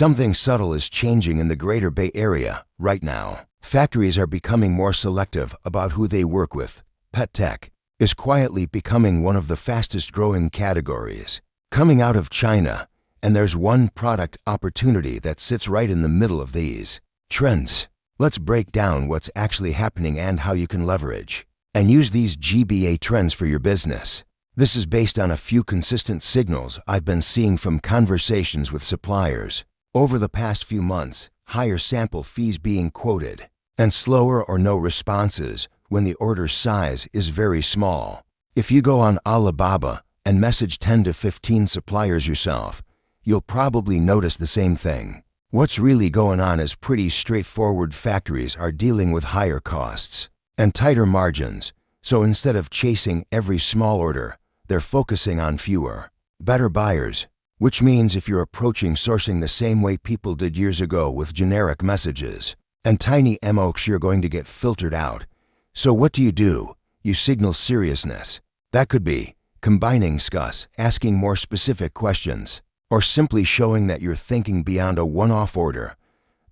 Something subtle is changing in the Greater Bay Area right now. Factories are becoming more selective about who they work with. Pet tech is quietly becoming one of the fastest growing categories coming out of China, and there's one product opportunity that sits right in the middle of these trends. Let's break down what's actually happening and how you can leverage and use these GBA trends for your business. This is based on a few consistent signals I've been seeing from conversations with suppliers over the past few months: higher sample fees being quoted, and slower or no responses when the order size is very small. If you go on Alibaba and message 10 to 15 suppliers yourself, you'll probably notice the same thing. What's really going on is pretty straightforward. Factories are dealing with higher costs and tighter margins, so instead of chasing every small order, they're focusing on fewer, better buyers, which means if you're approaching sourcing the same way people did years ago with generic messages and tiny MOQs, you're going to get filtered out. So what do? You signal seriousness. That could be combining SKUs, asking more specific questions, or simply showing that you're thinking beyond a one-off order.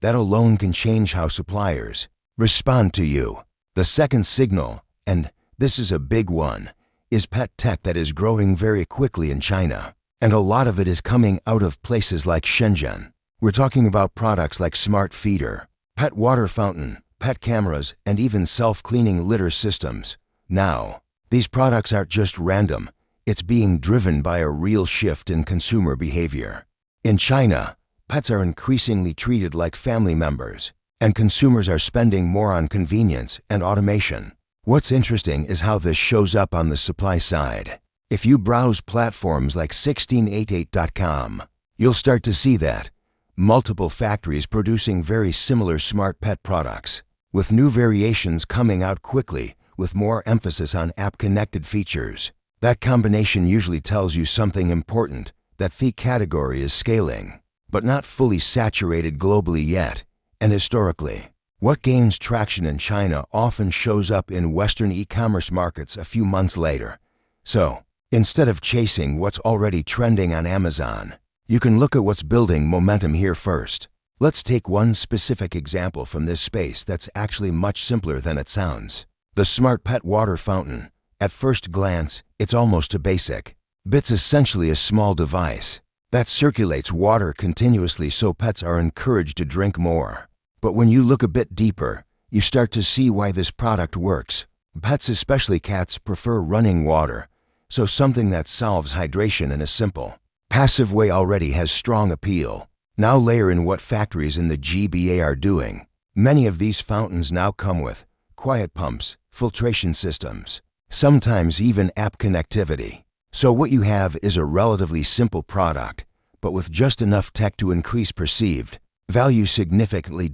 That alone can change how suppliers respond to you. The second signal, and this is a big one, is pet tech that is growing very quickly in China, and a lot of it is coming out of places like Shenzhen. We're talking about products like smart feeder, pet water fountain, pet cameras, and even self-cleaning litter systems. Now, these products aren't just random. It's being driven by a real shift in consumer behavior. In China, pets are increasingly treated like family members, and consumers are spending more on convenience and automation. What's interesting is how this shows up on the supply side. If you browse platforms like 1688.com, you'll start to see that multiple factories producing very similar smart pet products, with new variations coming out quickly with more emphasis on app-connected features. That combination usually tells you something important, that the category is scaling, but not fully saturated globally yet. And historically, what gains traction in China often shows up in Western e-commerce markets a few months later. So, instead of chasing what's already trending on Amazon, you can look at what's building momentum here first. Let's take one specific example from this space that's actually much simpler than it sounds. The smart pet water fountain. At first glance, it's almost a basic. It's essentially a small device that circulates water continuously so pets are encouraged to drink more. But when you look a bit deeper, you start to see why this product works. Pets, especially cats, prefer running water, so something that solves hydration in a simple, passive way already has strong appeal. Now layer in what factories in the GBA are doing. Many of these fountains now come with quiet pumps, filtration systems, sometimes even app connectivity. So what you have is a relatively simple product, but with just enough tech to increase perceived value significantly.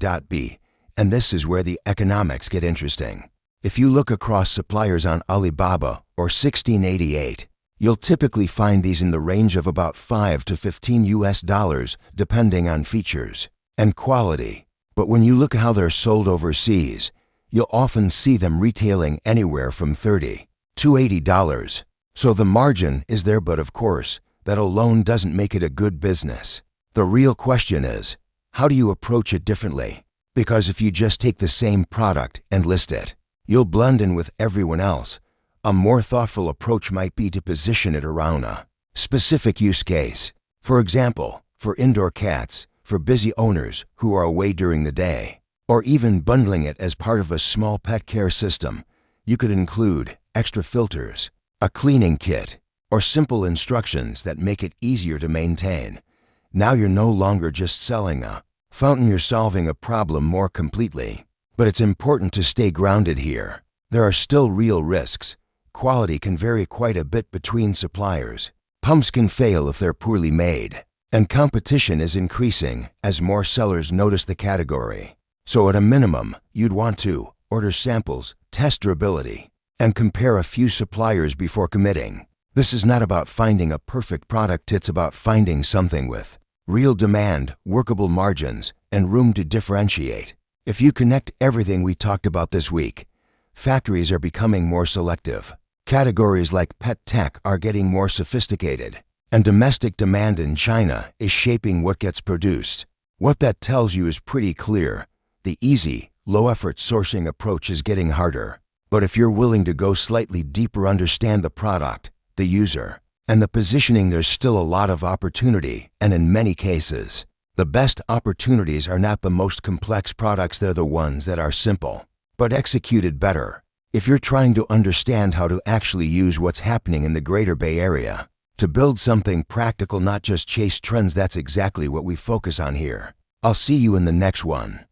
And this is where the economics get interesting. If you look across suppliers on Alibaba or 1688, you'll typically find these in the range of about $5 to $15 depending on features and quality. But when you look how they're sold overseas, you'll often see them retailing anywhere from $30 to $80. So the margin is there, but of course, that alone doesn't make it a good business. The real question is, how do you approach it differently? Because if you just take the same product and list it, you'll blend in with everyone else. A more thoughtful approach might be to position it around a specific use case. For example, for indoor cats, for busy owners who are away during the day, or even bundling it as part of a small pet care system. You could include extra filters, a cleaning kit, or simple instructions that make it easier to maintain. Now you're no longer just selling a fountain, you're solving a problem more completely. But it's important to stay grounded here. There are still real risks. Quality can vary quite a bit between suppliers. Pumps can fail if they're poorly made. And competition is increasing as more sellers notice the category. So at a minimum, you'd want to order samples, test durability, and compare a few suppliers before committing. This is not about finding a perfect product, it's about finding something with real demand, workable margins, and room to differentiate. If you connect everything we talked about this week, factories are becoming more selective. Categories like pet tech are getting more sophisticated, and domestic demand in China is shaping what gets produced. What that tells you is pretty clear. The easy, low-effort sourcing approach is getting harder. But if you're willing to go slightly deeper, understand the product, the user, and the positioning, there's still a lot of opportunity. And in many cases, the best opportunities are not the most complex products, they're the ones that are simple, but executed better. If you're trying to understand how to actually use what's happening in the Greater Bay Area to build something practical, not just chase trends, that's exactly what we focus on here. I'll see you in the next one.